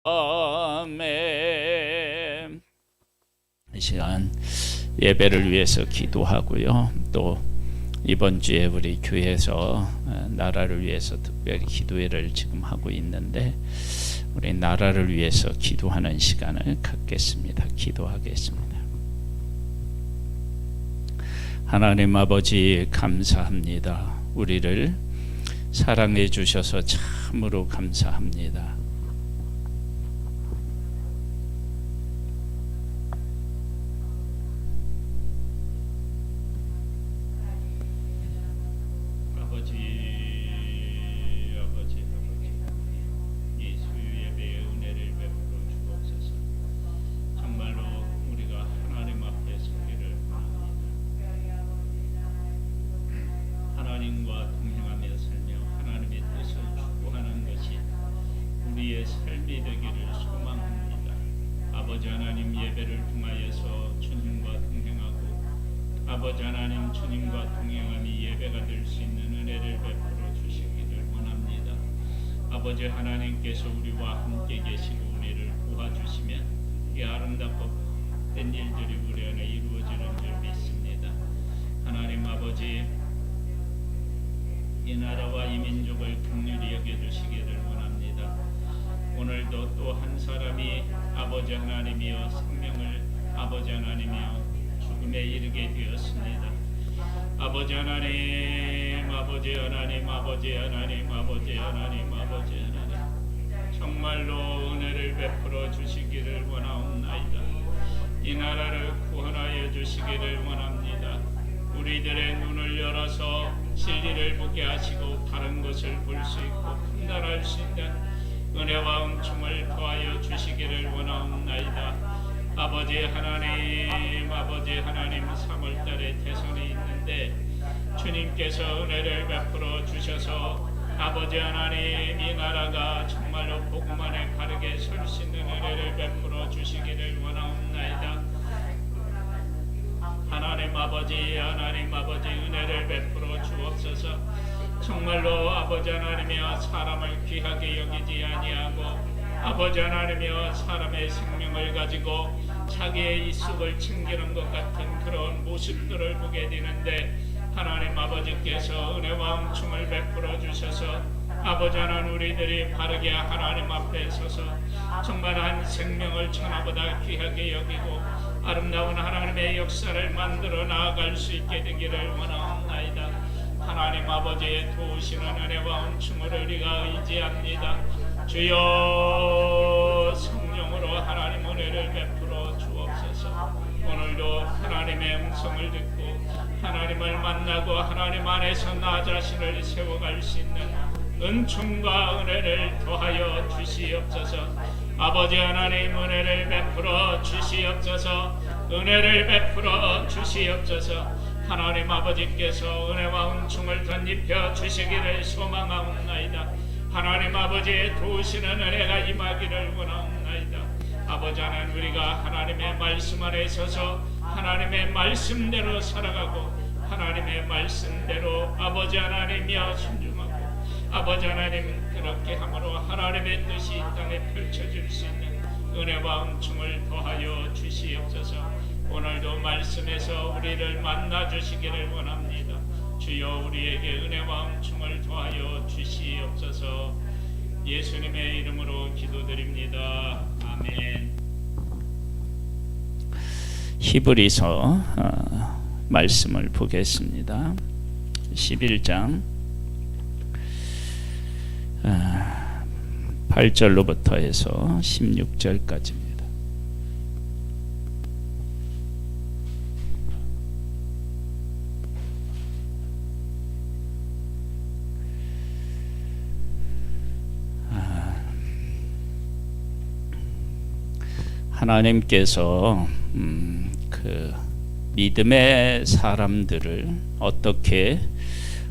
아멘. 이 시간 예배를 위해서 기도하고요. 또 이번 주에 우리 교회에서 나라를 위해서 특별히 기도회를 지금 하고 있는데 우리 나라를 위해서 기도하는 시간을 갖겠습니다. 기도하겠습니다. 하나님 아버지 감사합니다. 우리를 사랑해 주셔서 참으로 감사합니다. 우리의 삶이 되기를 소망합니다. 아버지 하나님, 예배를 통하여서 주님과 동행하고 아버지 하나님, 주님과 동행함이 예배가 될 수 있는 은혜를 베풀어 주시기를 원합니다. 아버지 하나님께서 우리와 함께 계시고 우리를 도와주시면 이 아름답고 된 일들이 우리 안에 이루어지는 줄 믿습니다. 하나님 아버지, 이 나라와 이 민족을 긍휼히 여겨주시기를 원합니다. 오늘도 또 한 사람이 아버지 하나님이여 생명을 아버지 하나님이여 죽음에 이르게 되었습니다. 아버지 하나님, 아버지 하나님, 아버지 하나님, 아버지 하나님, 아버지 하나님, 정말로 은혜를 베풀어 주시기를 원하옵나이다. 이 나라를 구원하여 주시기를 원합니다. 우리들의 눈을 열어서 진리를 보게 하시고 바른 것을 볼 수 있고 판단할 수 있는 은혜와 은총을 더하여 주시기를 원하옵나이다. 아버지 하나님, 아버지 하나님, 3월달에 대선이 있는데 주님께서 은혜를 베풀어 주셔서 아버지 하나님, 이 나라가 정말로 복음 안에 바르게 설 수 있는 은혜를 베풀어 주시기를 원하옵나이다. 하나님 아버지, 하나님 아버지, 은혜를 베풀어 주옵소서. 정말로 아버지 하나님이여 사람을 귀하게 여기지 아니하고 아버지 하나님이여 사람의 생명을 가지고 자기의 이속을 챙기는 것 같은 그런 모습들을 보게 되는데 하나님 아버지께서 은혜와 은총을 베풀어 주셔서 아버지 하나님, 우리들이 바르게 하나님 앞에 서서 정말 한 생명을 천하보다 귀하게 여기고 아름다운 하나님의 역사를 만들어 나아갈 수 있게 되기를 원하옵나이다. 하나님 아버지의 도우시는 은혜와 은총을 우리가 의지합니다. 주여, 성령으로 하나님 은혜를 베풀어 주옵소서. 오늘도 하나님의 음성을 듣고 하나님을 만나고 하나님 안에서 나 자신을 세워갈 수 있는 은총과 은혜를 더하여 주시옵소서. 아버지 하나님, 은혜를 베풀어 주시옵소서. 은혜를 베풀어 주시옵소서. 하나님 아버지께서 은혜와 은총을 덧입혀 주시기를 소망하옵나이다. 하나님 아버지의 도우시는 은혜가 임하기를 원하옵나이다. 아버지 하나님, 우리가 하나님의 말씀 안에 서서 하나님의 말씀대로 살아가고 하나님의 말씀대로 아버지 하나님이여 순종하고 아버지 하나님, 그렇게 함으로 하나님의 뜻이 이 땅에 펼쳐질 수 있는 은혜와 은총을 더하여 주시옵소서. 오늘도 말씀에서 우리를 만나 주시기를 원합니다. 주여, 우리에게 은혜와 은총을 더하여 주시옵소서. 예수님의 이름으로 기도드립니다. 아멘. 히브리서 말씀을 보겠습니다. 11장 8절로부터 해서 16절까지입니다. 하나님께서 그 믿음의 사람들을 어떻게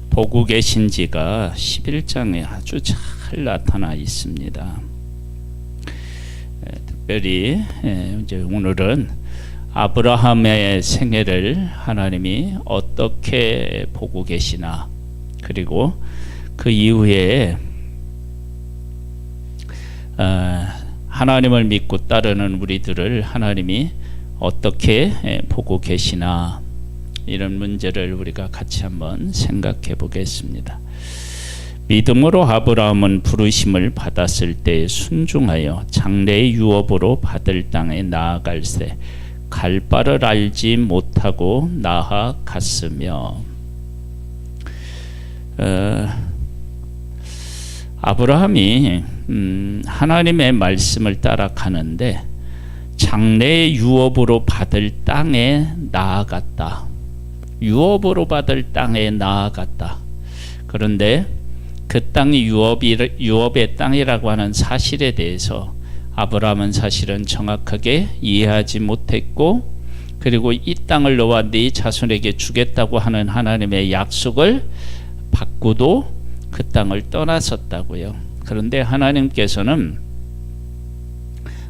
보고 계신지가 11장에 아주 잘 나타나 있습니다. 특별히 이제 오늘은 아브라함의 생애를 하나님이 어떻게 보고 계시나, 그리고 그 이후에 하나님을 믿고 따르는 우리들을 하나님이 어떻게 보고 계시나, 이런 문제를 우리가 같이 한번 생각해 보겠습니다. 믿음으로 아브라함은 부르심을 받았을 때 순종하여 장래의 유업으로 받을 땅에 나아갈새 갈 바를 알지 못하고 나아갔으며. 아브라함이 하나님의 말씀을 따라가는데 장래의 유업으로 받을 땅에 나아갔다. 유업으로 받을 땅에 나아갔다. 그런데 그 땅이 유업의 땅이라고 하는 사실에 대해서 아브라함은 사실은 정확하게 이해하지 못했고, 그리고 이 땅을 너와 네 자손에게 주겠다고 하는 하나님의 약속을 받고도 그 땅을 떠났었다고요. 그런데 하나님께서는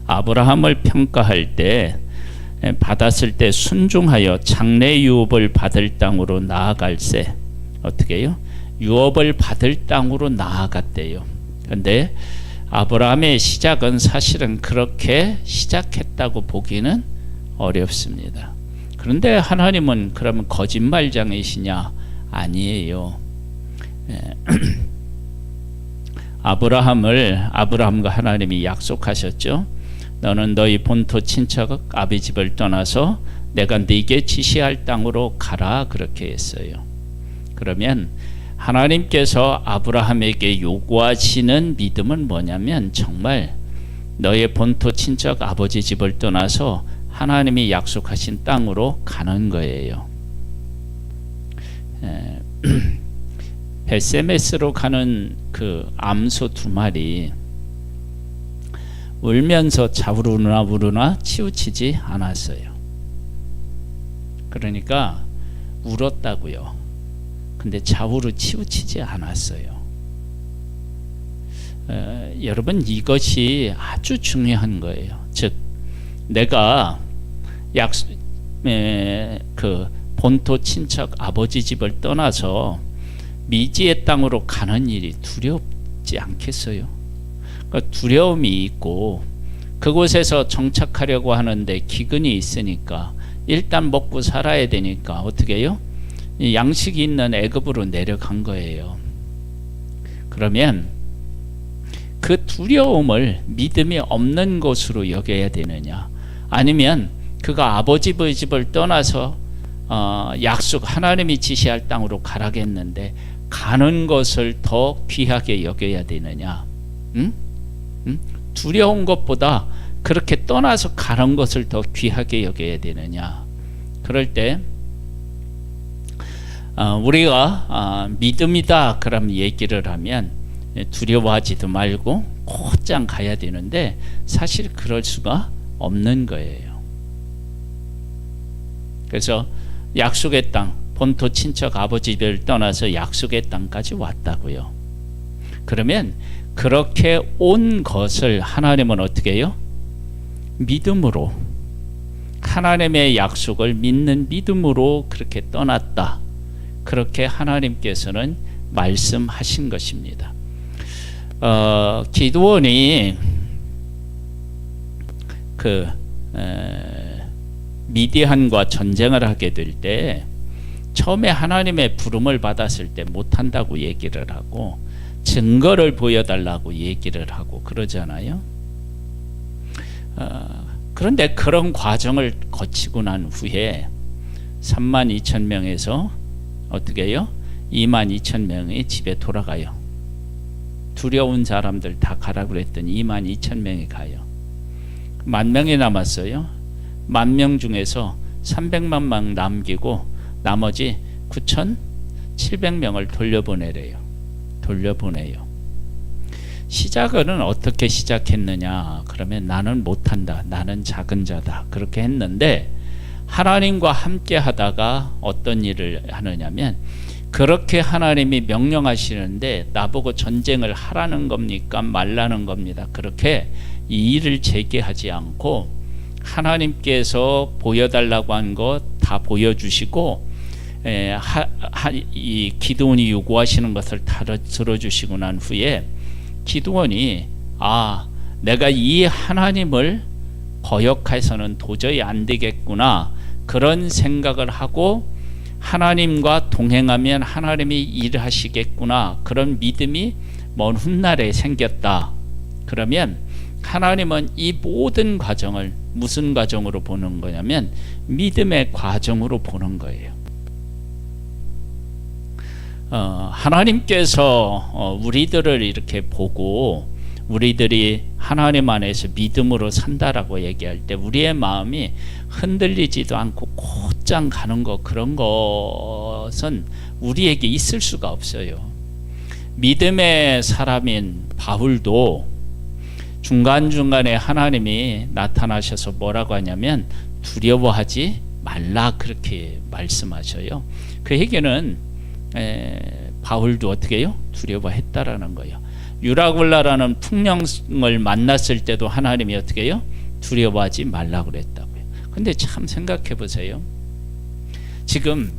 아브라함을 평가할 때 받았을 때 순종하여 장래 유업을 받을 땅으로 나아갈새, 어떻게 해요? 유업을 받을 땅으로 나아갔대요. 그런데 아브라함의 시작은 사실은 그렇게 시작했다고 보기는 어렵습니다. 그런데 하나님은 그러면 거짓말장이시냐? 아니에요. 아브라함과 하나님이 약속하셨죠. 너는 너희 본토 친척 아비 집을 떠나서 내가 네게 지시할 땅으로 가라, 그렇게 했어요. 그러면 하나님께서 아브라함에게 요구하시는 믿음은 뭐냐면 정말 너의 본토 친척 아버지 집을 떠나서 하나님이 약속하신 땅으로 가는 거예요. 벳세메스로 가는 그 암소 2마리 울면서 좌우르나 우르나 치우치지 않았어요. 그러니까 울었다고요. 근데 좌우로 치우치지 않았어요. 여러분, 이것이 아주 중요한 거예요. 즉 내가 그 본토 친척 아버지 집을 떠나서 미지의 땅으로 가는 일이 두렵지 않겠어요? 그러니까 두려움이 있고 그곳에서 정착하려고 하는데 기근이 있으니까 일단 먹고 살아야 되니까 어떻게 해요? 양식이 있는 애굽으로 내려간 거예요. 그러면 그 두려움을 믿음이 없는 것으로 여겨야 되느냐, 아니면 그가 아버지의 집을 떠나서 약속 하나님이 지시할 땅으로 가라겠는데 가는 것을 더 귀하게 여겨야 되느냐? 두려운 것보다 그렇게 떠나서 가는 것을 더 귀하게 여겨야 되느냐? 그럴 때 우리가 믿음이다 그럼 얘기를 하면 두려워하지도 말고 곧장 가야 되는데 사실 그럴 수가 없는 거예요. 그래서 약속의 땅, 본토 친척 아버지 집을 떠나서 약속의 땅까지 왔다고요. 그러면 그렇게 온 것을 하나님은 어떻게 해요? 믿음으로, 하나님의 약속을 믿는 믿음으로 그렇게 떠났다. 그렇게 하나님께서는 말씀하신 것입니다. 기드온이 미디안과 전쟁을 하게 될 때 처음에 하나님의 부름을 받았을 때 못한다고 얘기를 하고 증거를 보여달라고 얘기를 하고 그러잖아요. 그런데 그런 과정을 거치고 난 후에 32,000명에서 어떻게 해요? 22,000명이 집에 돌아가요. 두려운 사람들 다 가라고 그랬더니 22,000명이 가요. 10,000명이 남았어요. 10,000명 중에서 300만 명 남기고 나머지 9,700명을 돌려보내요. 시작은 어떻게 시작했느냐? 그러면 나는 못한다, 나는 작은 자다, 그렇게 했는데 하나님과 함께 하다가 어떤 일을 하느냐면, 그렇게 하나님이 명령하시는데 나보고 전쟁을 하라는 겁니까 말라는 겁니다. 그렇게 이 일을 제기하지 않고 하나님께서 보여달라고 한 것 다 보여주시고 이 기드온이 요구하시는 것을 다 들어주시고 난 후에 기드온이 내가 이 하나님을 거역해서는 도저히 안 되겠구나, 그런 생각을 하고 하나님과 동행하면 하나님이 일하시겠구나, 그런 믿음이 먼 훗날에 생겼다. 그러면 하나님은 이 모든 과정을 무슨 과정으로 보는 거냐면 믿음의 과정으로 보는 거예요. 하나님께서 우리들을 이렇게 보고 우리들이 하나님 안에서 믿음으로 산다라고 얘기할 때 우리의 마음이 흔들리지도 않고 곧장 가는 거, 그런 것은 우리에게 있을 수가 없어요. 믿음의 사람인 바울도 중간중간에 하나님이 나타나셔서 뭐라고 하냐면 두려워하지 말라, 그렇게 말씀하셔요. 그 얘기는 바울도 어떻게 해요? 두려워했다라는 거예요. 유라굴라라는 풍령을 만났을 때도 하나님이 어떻게 해요? 두려워하지 말라고 그랬다고요. 근데 참 생각해 보세요. 지금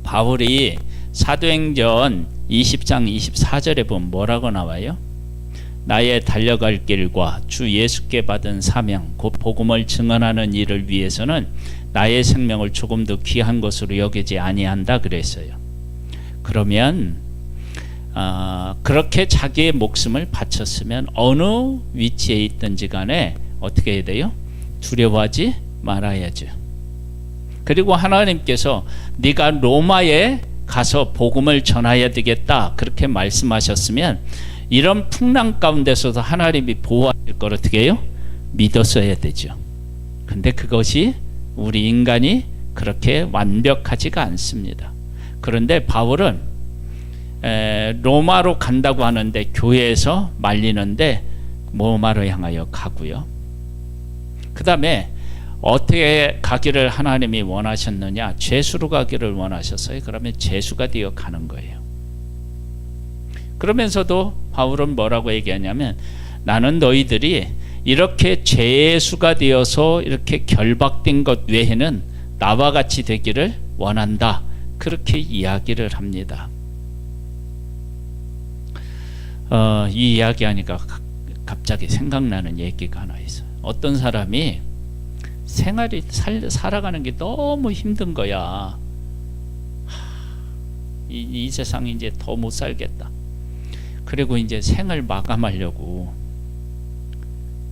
바울이 사도행전 20장 24절에 보면 뭐라고 나와요? 나의 달려갈 길과 주 예수께 받은 사명 곧 복음을 증언하는 일을 위해서는 나의 생명을 조금 더 귀한 것으로 여기지 아니한다 그랬어요. 그러면 그렇게 자기의 목숨을 바쳤으면 어느 위치에 있든지 간에 어떻게 해야 돼요? 두려워하지 말아야죠. 그리고 하나님께서 네가 로마에 가서 복음을 전해야 되겠다, 그렇게 말씀하셨으면 이런 풍랑 가운데서도 하나님이 보호하실 걸 어떻게 해요? 믿었어야 되죠. 근데 그것이 우리 인간이 그렇게 완벽하지가 않습니다. 그런데 바울은 로마로 간다고 하는데 교회에서 말리는데 로마로 향하여 가고요. 그 다음에 어떻게 가기를 하나님이 원하셨느냐? 죄수로 가기를 원하셨어요. 그러면 죄수가 되어 가는 거예요. 그러면서도 바울은 뭐라고 얘기하냐면 나는 너희들이 이렇게 죄수가 되어서 이렇게 결박된 것 외에는 나와 같이 되기를 원한다, 그렇게 이야기를 합니다. 이 이야기하니까 갑자기 생각나는 얘기가 하나 있어요. 어떤 사람이 생활이 살아가는 게 너무 힘든 거야. 이 세상 이제 더 못 살겠다. 그리고 이제 생을 마감하려고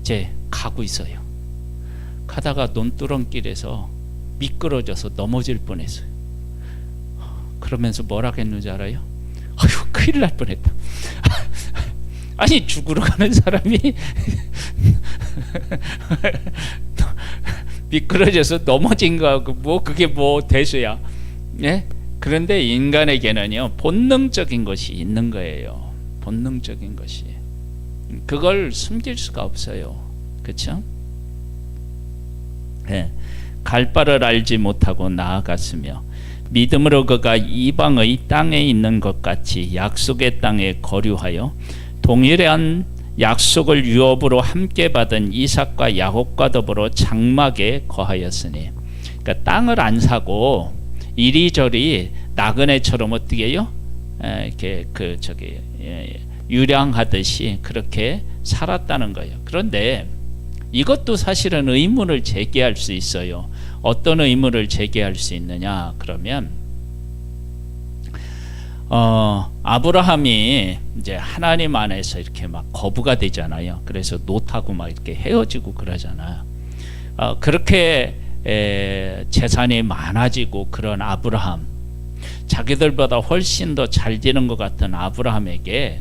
이제 가고 있어요. 가다가 논두렁길에서 미끄러져서 넘어질 뻔했어요. 그러면서 뭐라고 했는지 알아요? 아유, 큰일 날 뻔했다. 아니, 죽으러 가는 사람이 미끄러져서 넘어진 거하고 뭐 그게 뭐 대수야. 예? 그런데 인간에게는요 본능적인 것이 있는 거예요. 본능적인 것이. 그걸 숨길 수가 없어요. 그렇죠? 예. 갈 바를 알지 못하고 나아갔으며 믿음으로 그가 이방의 땅에 있는 것 같이 약속의 땅에 거류하여 동일한 약속을 유업으로 함께 받은 이삭과 야곱과 더불어 장막에 거하였으니, 그러니까 땅을 안 사고 이리저리 나그네처럼 어떻게 해요? 이렇게 유량하듯이 그렇게 살았다는 거예요. 그런데 이것도 사실은 의문을 제기할 수 있어요. 어떤 의문을 제기할 수 있느냐? 그러면 아브라함이 이제 하나님 안에서 이렇게 막 거부가 되잖아요. 그래서 롯하고 막 이렇게 헤어지고 그러잖아요. 그렇게 재산이 많아지고 그런 아브라함, 자기들보다 훨씬 더 잘 되는 것 같은 아브라함에게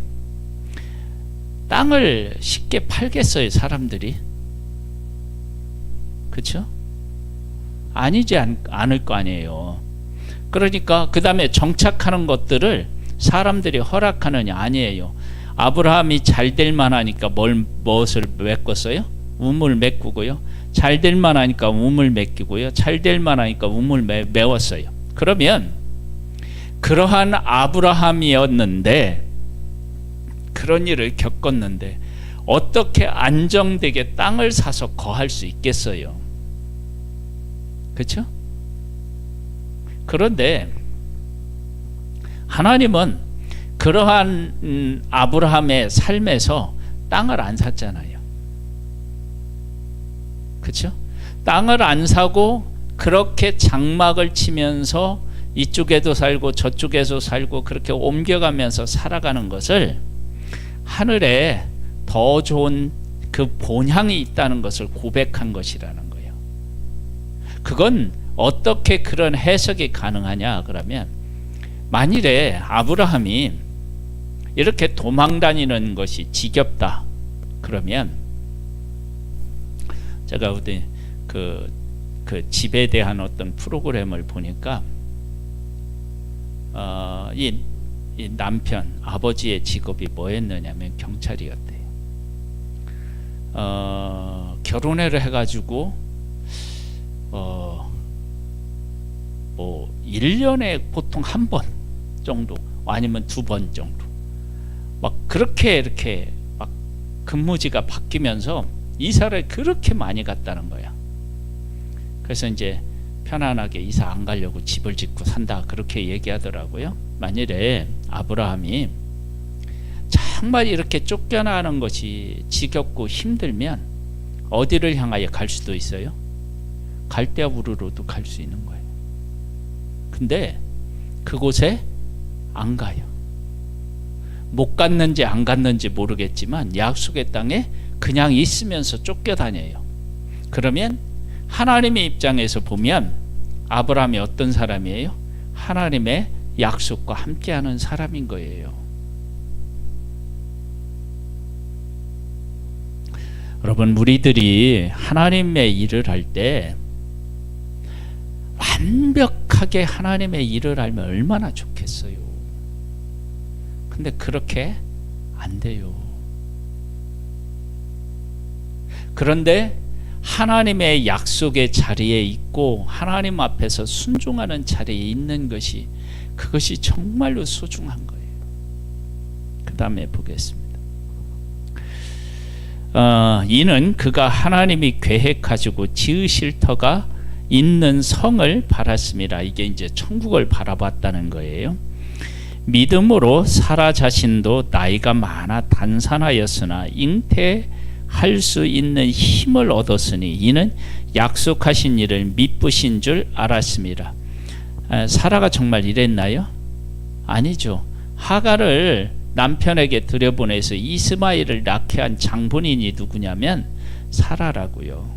땅을 쉽게 팔겠어요, 사람들이? 그렇죠? 아니지 않을 거 아니에요. 그러니까 그 다음에 정착하는 것들을 사람들이 허락하느냐? 아니에요. 아브라함이 잘 될 만하니까 무엇을 메꿨어요? 우물 메꾸고요. 잘 될 만하니까 우물 메끼고요. 잘 될 만하니까 우물 메웠어요. 그러면 그러한 아브라함이었는데, 그런 일을 겪었는데 어떻게 안정되게 땅을 사서 거할 수 있겠어요? 그렇죠? 그런데 하나님은 그러한 아브라함의 삶에서 땅을 안 샀잖아요. 그렇죠? 땅을 안 사고 그렇게 장막을 치면서 이쪽에도 살고 저쪽에도 살고 그렇게 옮겨가면서 살아가는 것을 하늘에 더 좋은 그 본향이 있다는 것을 고백한 것이라는 거예요. 그건 어떻게 그런 해석이 가능하냐 그러면, 만일에 아브라함이 이렇게 도망 다니는 것이 지겹다 그러면, 제가 어디 그 집에 대한 어떤 프로그램을 보니까 이 남편 아버지의 직업이 뭐였느냐면 경찰이었대요. 결혼을 해가지고 뭐 1년에 보통 한 번 정도 아니면 2번 정도 막 그렇게 이렇게 막 근무지가 바뀌면서 이사를 그렇게 많이 갔다는 거야. 그래서 이제 편안하게 이사 안 가려고 집을 짓고 산다 그렇게 얘기하더라고요. 만일에 아브라함이 정말 이렇게 쫓겨나는 것이 지겹고 힘들면 어디를 향하여 갈 수도 있어요? 갈대아 우르로도 갈 수 있는 거예요. 근데 그곳에 안 가요. 못 갔는지 안 갔는지 모르겠지만 약속의 땅에 그냥 있으면서 쫓겨다녀요. 그러면 하나님의 입장에서 보면 아브라함이 어떤 사람이에요? 하나님의 약속과 함께하는 사람인 거예요. 여러분, 우리들이 하나님의 일을 할 때 완벽하게 하나님의 일을 알면 얼마나 좋겠어요. 근데 그렇게 안 돼요. 그런데 하나님의 약속의 자리에 있고 하나님 앞에서 순종하는 자리에 있는 것이, 그것이 정말로 소중한 거예요. 그 다음에 보겠습니다. 이는 그가 하나님이 계획하시고 지으실 터가 있는 성을 바랐습니다. 이게 이제 천국을 바라봤다는 거예요. 믿음으로 사라 자신도 나이가 많아 단산하였으나 잉태할 수 있는 힘을 얻었으니 이는 약속하신 일을 미쁘신 줄 알았습니다. 사라가 정말 이랬나요? 아니죠. 하갈을 남편에게 들여보내서 이스마엘을 낳게 한 장본인이 누구냐면 사라라고요.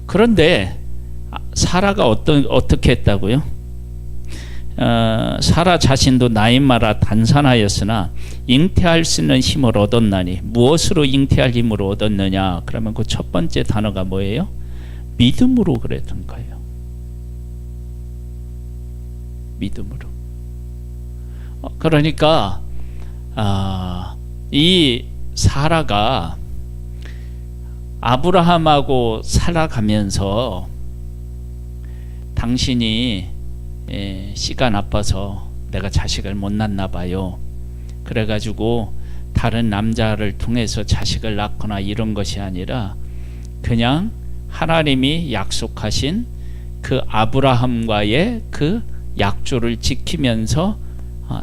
그런데 사라가 어떻게 했다고요? 사라 자신도 나이 많아 단산하였으나 잉태할 수 있는 힘을 얻었나니, 무엇으로 잉태할 힘을 얻었느냐? 그러면 그 첫 번째 단어가 뭐예요? 믿음으로 그랬던 거예요. 믿음으로. 그러니까 이 사라가 아브라함하고 살아가면서 당신이 씨가 나빠서 내가 자식을 못 낳나 봐요. 그래가지고 다른 남자를 통해서 자식을 낳거나 이런 것이 아니라 그냥 하나님이 약속하신 그 아브라함과의 그 약조를 지키면서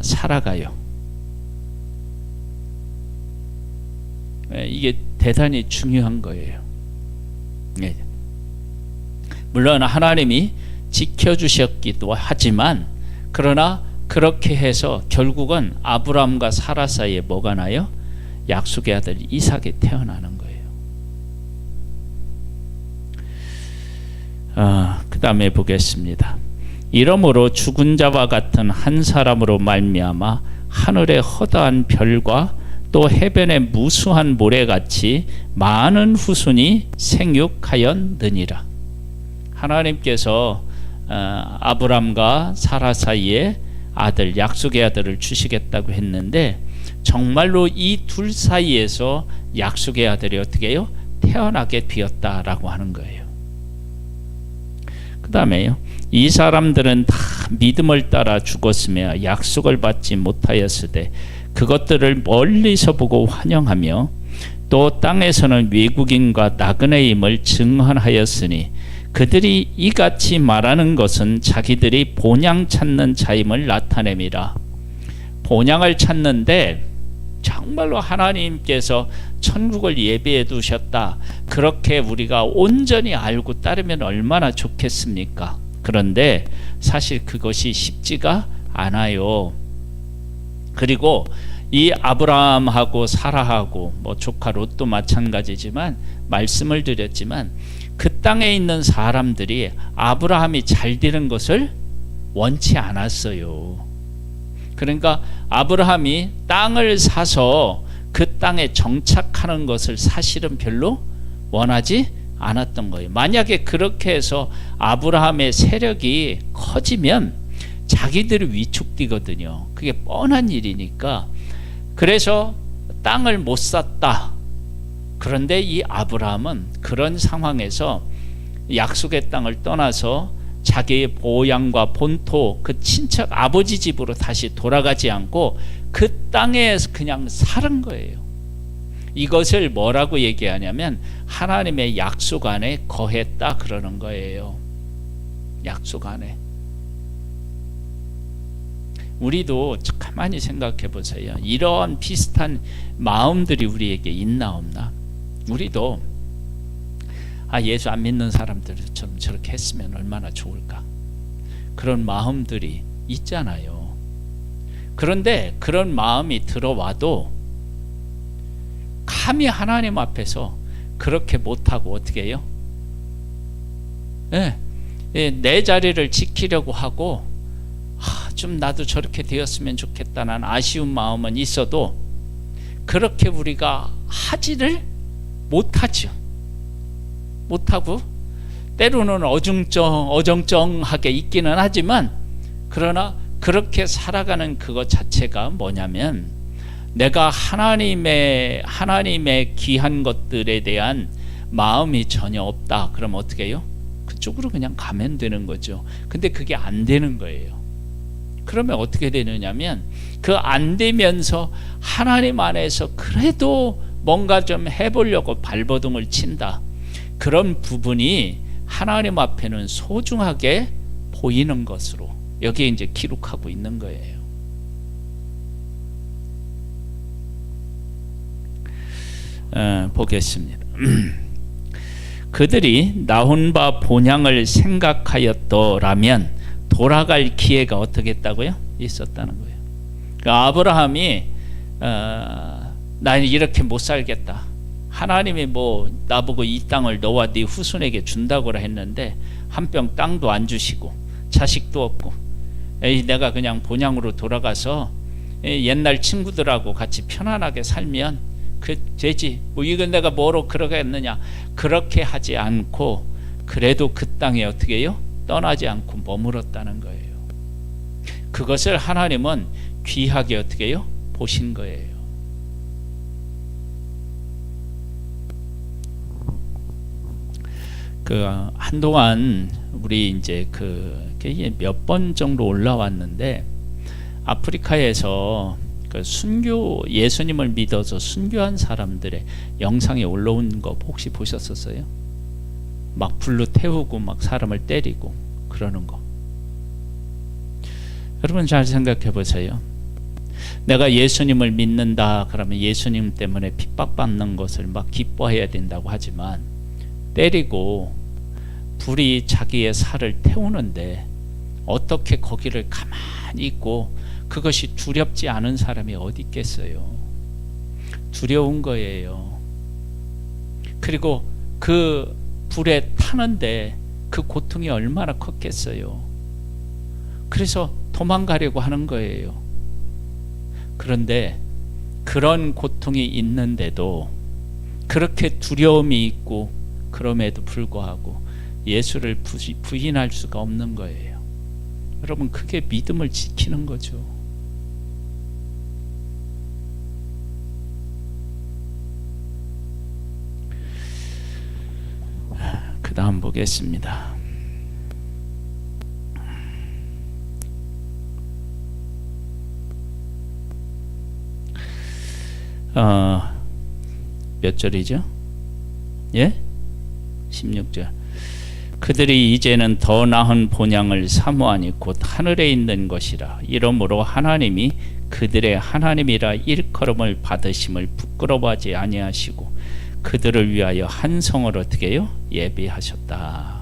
살아가요. 이게 대단히 중요한 거예요. 물론 하나님이 지켜주셨기도 하지만, 그러나 그렇게 해서 결국은 아브라함과 사라 사이에 뭐가 나요? 약속의 아들 이삭이 태어나는 거예요. 그 다음에 보겠습니다. 이러므로 죽은 자와 같은 한 사람으로 말미암아 하늘의 허다한 별과 또 해변의 무수한 모래같이 많은 후손이 생육하였느니라. 하나님께서 아브람과 사라 사이에 아들, 약속의 아들을 주시겠다고 했는데 정말로 이 둘 사이에서 약속의 아들이 어떻게 해요? 태어나게 되었다라고 하는 거예요. 그 다음에요, 이 사람들은 다 믿음을 따라 죽었으며 약속을 받지 못하였으되 그것들을 멀리서 보고 환영하며 또 땅에서는 외국인과 나그네임을 증언하였으니 그들이 이같이 말하는 것은 자기들이 본향 찾는 자임을 나타냅니다. 본향을 찾는데, 자, 정말로 하나님께서 천국을 예비해 두셨다, 그렇게 우리가 온전히 알고 따르면 얼마나 좋겠습니까? 그런데 사실 그것이 쉽지가 않아요. 그리고 이 아브라함하고 사라하고 뭐 조카 롯도 마찬가지지만, 말씀을 드렸지만 그 땅에 있는 사람들이 아브라함이 잘 되는 것을 원치 않았어요. 그러니까 아브라함이 땅을 사서 그 땅에 정착하는 것을 사실은 별로 원하지 않았던 거예요. 만약에 그렇게 해서 아브라함의 세력이 커지면 자기들이 위축되거든요. 그게 뻔한 일이니까. 그래서 땅을 못 샀다. 그런데 이 아브라함은 그런 상황에서 약속의 땅을 떠나서 자기의 보양과 본토, 그 친척 아버지 집으로 다시 돌아가지 않고 그 땅에서 그냥 사는 거예요. 이것을 뭐라고 얘기하냐면 하나님의 약속 안에 거했다 그러는 거예요. 약속 안에. 우리도 가만히 생각해 보세요. 이런 비슷한 마음들이 우리에게 있나 없나? 우리도 예수 안 믿는 사람들처럼 저렇게 했으면 얼마나 좋을까? 그런 마음들이 있잖아요. 그런데 그런 마음이 들어와도 감히 하나님 앞에서 그렇게 못하고 어떻게 해요? 내 자리를 지키려고 하고 좀 나도 저렇게 되었으면 좋겠다는 아쉬운 마음은 있어도 그렇게 우리가 하지를 못하죠. 못하고 때로는 어정쩡하게 있기는 하지만, 그러나 그렇게 살아가는 그것 자체가 뭐냐면 내가 하나님의 귀한 것들에 대한 마음이 전혀 없다. 그럼 어떻게 해요? 그쪽으로 그냥 가면 되는 거죠. 근데 그게 안 되는 거예요. 그러면 어떻게 되느냐면 그 안 되면서 하나님 안에서 그래도 뭔가 좀 해보려고 발버둥을 친다. 그런 부분이 하나님 앞에는 소중하게 보이는 것으로 여기에 이제 기록하고 있는 거예요. 보겠습니다. 그들이 나온 바 본향을 생각하였더라면 돌아갈 기회가 어떻게 했다고요? 있었다는 거예요. 그러니까 아브라함이 나는 이렇게 못 살겠다. 하나님이 뭐 나보고 이 땅을 너와 네 후손에게 준다고라 했는데 한 평 땅도 안 주시고 자식도 없고, 내가 그냥 본향으로 돌아가서 옛날 친구들하고 같이 편안하게 살면 그 되지. 뭐 이건 내가 뭐로 그러겠느냐. 그렇게 하지 않고 그래도 그 땅에 어떻게 해요? 떠나지 않고 머물었다는 거예요. 그것을 하나님은 귀하게 어떻게 해요? 보신 거예요. 한동안 우리 이제 몇 번 정도 올라왔는데, 아프리카에서 순교, 예수님을 믿어서 순교한 사람들의 영상이 올라온 거 혹시 보셨었어요? 막 불로 태우고 막 사람을 때리고 그러는 거. 여러분 잘 생각해 보세요. 내가 예수님을 믿는다 그러면 예수님 때문에 핍박받는 것을 막 기뻐해야 된다고 하지만, 때리고 불이 자기의 살을 태우는데 어떻게 거기를 가만히 있고 그것이 두렵지 않은 사람이 어디 있겠어요? 두려운 거예요. 그리고 그 불에 타는데 그 고통이 얼마나 컸겠어요. 그래서 도망가려고 하는 거예요. 그런데 그런 고통이 있는데도 그렇게 두려움이 있고 그럼에도 불구하고 예수를 부인할 수가 없는 거예요. 여러분, 그게 믿음을 지키는 거죠. 그 다음 보겠습니다. 몇 절이죠? 예? 16절. 그들이 이제는 더 나은 본향을 사모하니 곧 하늘에 있는 것이라. 이러므로 하나님이 그들의 하나님이라 일컬음을 받으심을 부끄러워하지 아니하시고 그들을 위하여 한 성을 어떻게 해요? 예비하셨다.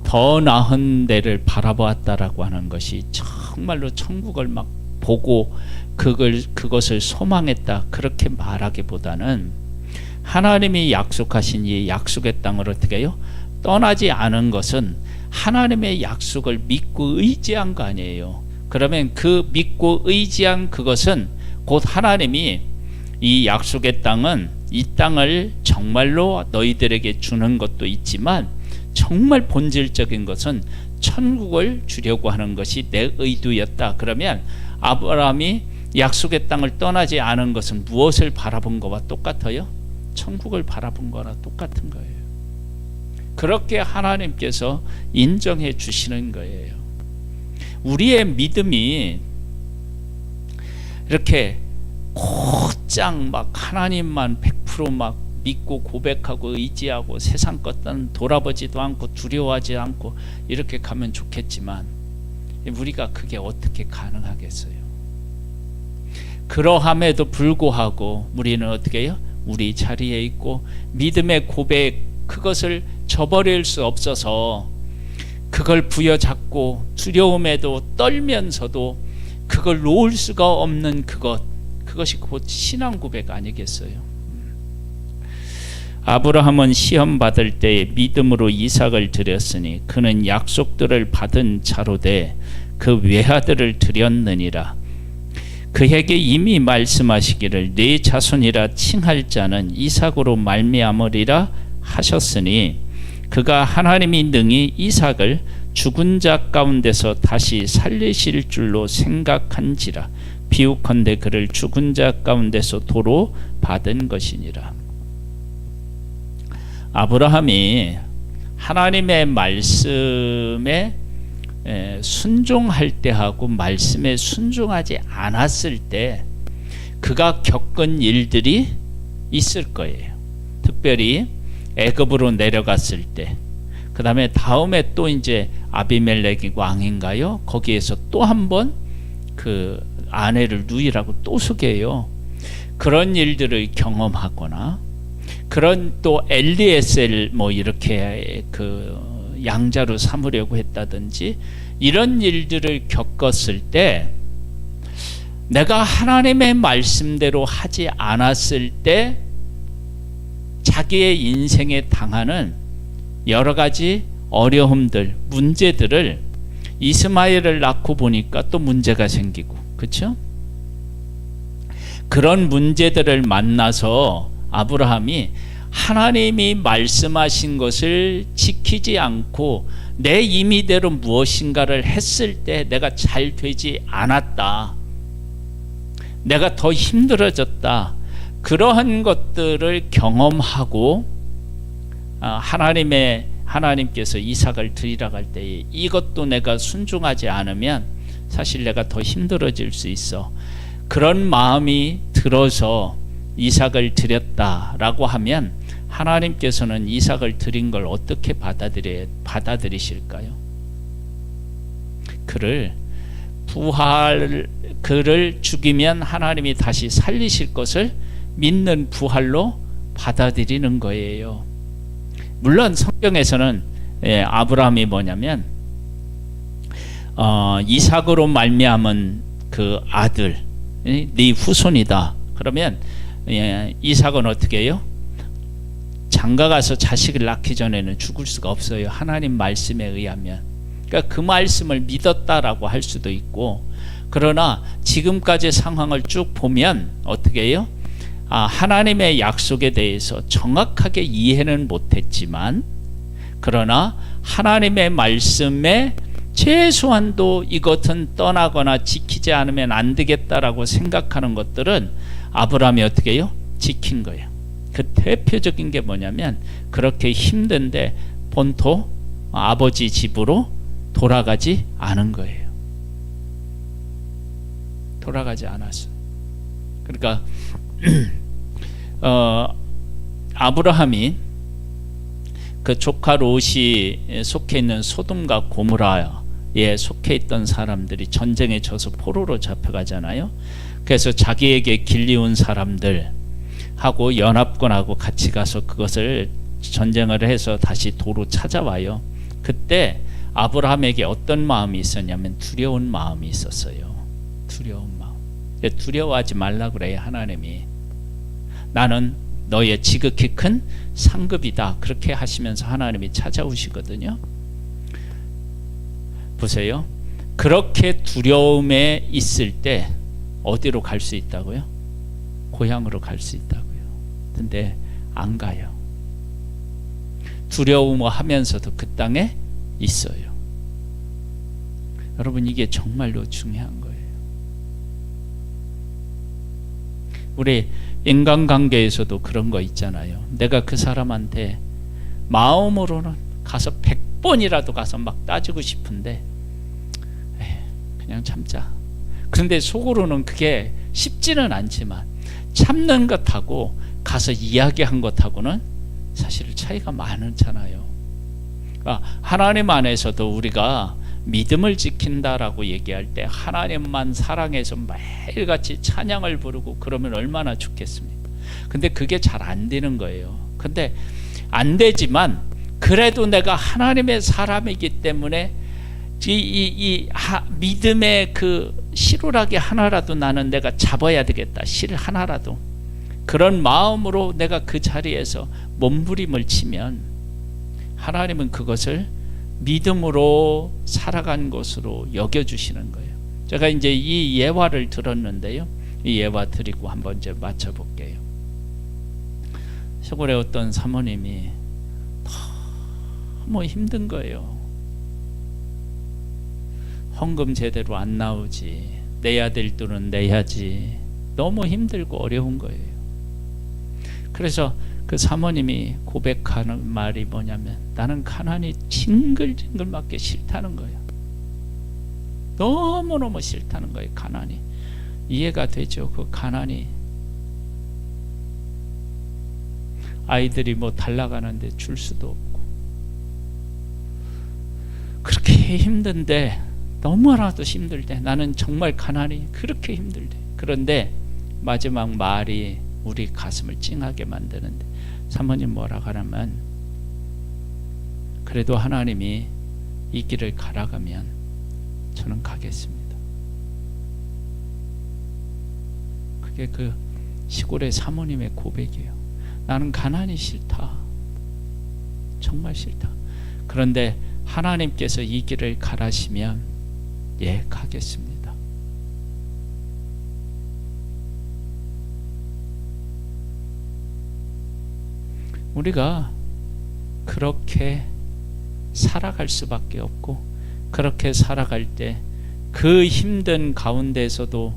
더 나은 데를 바라보았다라고 하는 것이 정말로 천국을 막 보고 그것을 소망했다 그렇게 말하기보다는 하나님이 약속하신 이 약속의 땅을 어떻게 해요? 떠나지 않은 것은 하나님의 약속을 믿고 의지한 거 아니에요. 그러면 그 믿고 의지한 그것은 곧 하나님이 이 약속의 땅은 이 땅을 정말로 너희들에게 주는 것도 있지만 정말 본질적인 것은 천국을 주려고 하는 것이 내 의도였다. 그러면 아브라함이 약속의 땅을 떠나지 않은 것은 무엇을 바라본 것과 똑같아요? 천국을 바라본 거나 똑같은 거예요. 그렇게 하나님께서 인정해 주시는 거예요. 우리의 믿음이 이렇게 곧장 막 하나님만 100% 막 믿고 고백하고 의지하고 세상 것은 돌아보지도 않고 두려워하지 않고 이렇게 가면 좋겠지만 우리가 그게 어떻게 가능하겠어요? 그러함에도 불구하고 우리는 어떻게 해요? 우리 자리에 있고 믿음의 고백 그것을 저버릴 수 없어서 그걸 부여잡고 두려움에도 떨면서도 그걸 놓을 수가 없는 그것이 곧 신앙 고백 아니겠어요? 아브라함은 시험 받을 때에 믿음으로 이삭을 드렸으니 그는 약속들을 받은 자로 돼 그 외아들을 드렸느니라. 그에게 이미 말씀하시기를 네 자손이라 칭할 자는 이삭으로 말미암으리라 하셨으니 그가 하나님이 능히 이삭을 죽은 자 가운데서 다시 살리실 줄로 생각한지라. 비유컨대 그를 죽은 자 가운데서 도로 받은 것이니라. 아브라함이 하나님의 말씀에 순종할 때하고 말씀에 순종하지 않았을 때 그가 겪은 일들이 있을 거예요. 특별히 애굽으로 내려갔을 때, 그 다음에 또 이제 아비멜렉이 왕인가요? 거기에서 또 한 번 그 아내를 누이라고 또 속여요. 그런 일들을 경험하거나, 그런 또 엘리에셀 뭐 이렇게 그 양자로 삼으려고 했다든지 이런 일들을 겪었을 때 내가 하나님의 말씀대로 하지 않았을 때 자기의 인생에 당하는 여러 가지 어려움들, 문제들을 이스마엘을 낳고 보니까 또 문제가 생기고, 그렇죠? 그런 문제들을 만나서 아브라함이 하나님이 말씀하신 것을 지키지 않고 내 임의대로 무엇인가를 했을 때 내가 잘 되지 않았다, 내가 더 힘들어졌다, 그러한 것들을 경험하고 하나님께서 이삭을 드리라고 할 때에 이것도 내가 순종하지 않으면 사실 내가 더 힘들어질 수 있어, 그런 마음이 들어서 이삭을 드렸다라고 하면 하나님께서는 이삭을 드린 걸 어떻게 받아들이실까요? 그를 죽이면 하나님이 다시 살리실 것을 믿는 부활로 받아들이는 거예요. 물론 성경에서는 아브라함이 뭐냐면 이삭으로 말미암은 그 아들, 네 후손이다. 그러면 이삭은 어떻게 해요? 장가가서 자식을 낳기 전에는 죽을 수가 없어요. 하나님 말씀에 의하면. 그러니까 그 말씀을 믿었다라고 할 수도 있고, 그러나 지금까지 상황을 쭉 보면 어떻게 해요? 하나님의 약속에 대해서 정확하게 이해는 못했지만, 그러나 하나님의 말씀에 최소한도 이것은 떠나거나 지키지 않으면 안 되겠다라고 생각하는 것들은 아브라함이 어떻게 해요? 지킨 거예요. 그 대표적인 게 뭐냐면 그렇게 힘든데 본토 아버지 집으로 돌아가지 않은 거예요. 돌아가지 않았어. 그러니까 아브라함이 그 조카 롯이 속해 있는 소돔과 고모라 속해 있던 사람들이 전쟁에 져서 포로로 잡혀가잖아요. 그래서 자기에게 길리온 사람들하고 연합군하고 같이 가서 그것을 전쟁을 해서 다시 도로 찾아와요. 그때 아브라함에게 어떤 마음이 있었냐면 두려운 마음이 있었어요. 두려운 마음. 두려워하지 말라 그래요. 하나님이 나는 너의 지극히 큰 상급이다 그렇게 하시면서 하나님이 찾아오시거든요. 보세요. 그렇게 두려움에 있을 때 어디로 갈 수 있다고요? 고향으로 갈 수 있다고요. 근데 안 가요. 두려움하면서도 그 땅에 있어요. 여러분, 이게 정말로 중요한 거예요. 우리 인간관계에서도 그런 거 있잖아요. 내가 그 사람한테 마음으로는 가서 100번이라도 가서 막 따지고 싶은데 그냥 참자. 그런데 속으로는 그게 쉽지는 않지만 참는 것하고 가서 이야기한 것하고는 사실 차이가 많잖아요. 그러니까 하나님 안에서도 우리가 믿음을 지킨다라고 얘기할 때 하나님만 사랑해서 매일같이 찬양을 부르고 그러면 얼마나 좋겠습니까? 근데 그게 잘 안 되는 거예요. 근데 안 되지만 그래도 내가 하나님의 사람이기 때문에 믿음의 그 실오라기 하나라도 나는 내가 잡아야 되겠다. 실 하나라도. 그런 마음으로 내가 그 자리에서 몸부림을 치면 하나님은 그것을 믿음으로 살아간 것으로 여겨주시는 거예요. 제가 이제 이 예화를 들었는데요. 이 예화 드리고 한번 이제 맞춰볼게요. 시골에 어떤 사모님이 너무 힘든 거예요. 헌금 제대로 안 나오지, 내야 될 돈은 내야지, 너무 힘들고 어려운 거예요. 그래서 그 사모님이 고백하는 말이 뭐냐면 나는 가난이 징글징글 맞게 싫다는 거예요. 너무너무 싫다는 거예요. 가난이. 이해가 되죠. 그 가난이. 아이들이 뭐 달라가는데 줄 수도 없고 그렇게 힘든데, 너무나도 힘들 때 나는 정말 가난이 그렇게 힘들 때, 그런데 마지막 말이 우리 가슴을 찡하게 만드는데 사모님 뭐라 하냐면 그래도 하나님이 이 길을 가라가면 저는 가겠습니다. 그게 그 시골의 사모님의 고백이에요. 나는 가난이 싫다. 정말 싫다. 그런데 하나님께서 이 길을 가라시면 예, 가겠습니다. 우리가 그렇게 살아갈 수밖에 없고, 그렇게 살아갈 때 그 힘든 가운데서도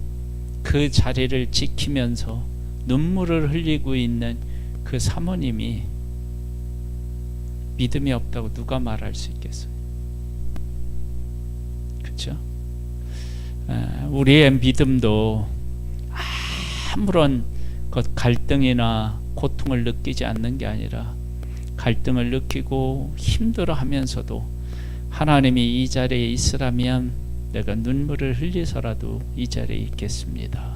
그 자리를 지키면서 눈물을 흘리고 있는 그 사모님이 믿음이 없다고 누가 말할 수 있겠어요? 그렇죠? 우리의 믿음도 아무런 갈등이나 고통을 느끼지 않는 게 아니라 갈등을 느끼고 힘들어하면서도 하나님이 이 자리에 있으라면 내가 눈물을 흘리서라도 이 자리에 있겠습니다.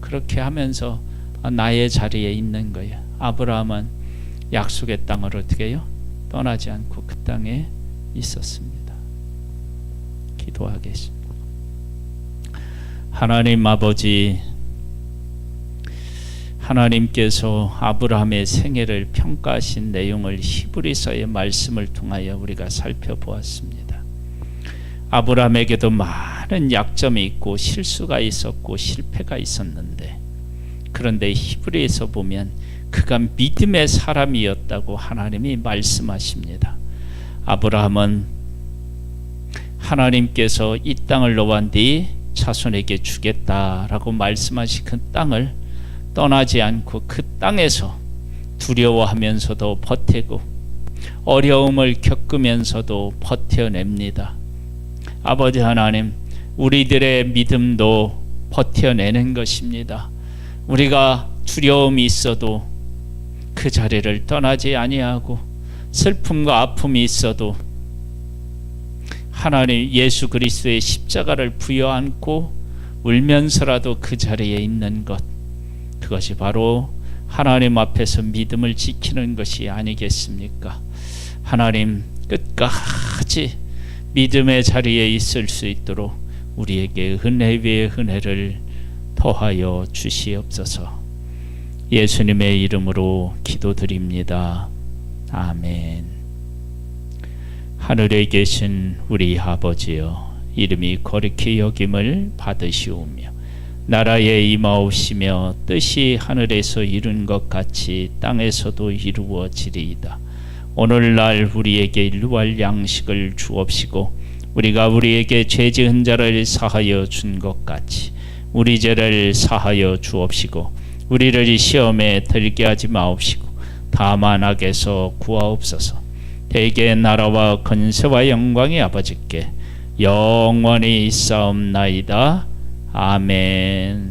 그렇게 하면서 나의 자리에 있는 거예요. 아브라함은 약속의 땅을 어떻게 해요? 떠나지 않고 그 땅에 있었습니다. 기도하겠습니다. 하나님 아버지, 하나님께서 아브라함의 생애를 평가하신 내용을 히브리서의 말씀을 통하여 우리가 살펴보았습니다. 아브라함에게도 많은 약점이 있고 실수가 있었고 실패가 있었는데, 그런데 히브리에서 보면 그가 믿음의 사람이었다고 하나님이 말씀하십니다. 아브라함은 하나님께서 이 땅을 너와 네 자손에게 주겠다라고 말씀하신 그 땅을 떠나지 않고 그 땅에서 두려워하면서도 버티고 어려움을 겪으면서도 버텨냅니다. 아버지 하나님, 우리들의 믿음도 버텨내는 것입니다. 우리가 두려움이 있어도 그 자리를 떠나지 아니하고, 슬픔과 아픔이 있어도 하나님 예수 그리스도의 십자가를 부여안고 울면서라도 그 자리에 있는 것, 그것이 바로 하나님 앞에서 믿음을 지키는 것이 아니겠습니까? 하나님 끝까지 믿음의 자리에 있을 수 있도록 우리에게 은혜 위에 은혜를 더하여 주시옵소서. 예수님의 이름으로 기도드립니다. 아멘. 하늘에 계신 우리 아버지여, 이름이 거룩히 여김을 받으시오며 나라에 임하옵시며 뜻이 하늘에서 이룬 것 같이 땅에서도 이루어지리이다. 오늘날 우리에게 일용할 양식을 주옵시고 우리가 우리에게 죄 지은 자를 사하여 준 것 같이 우리 죄를 사하여 주옵시고 우리를 시험에 들게 하지 마옵시고 다만 악에서 구하옵소서. 대개 나라와 권세와 영광이 아버지께 영원히 있사옵나이다. 아멘.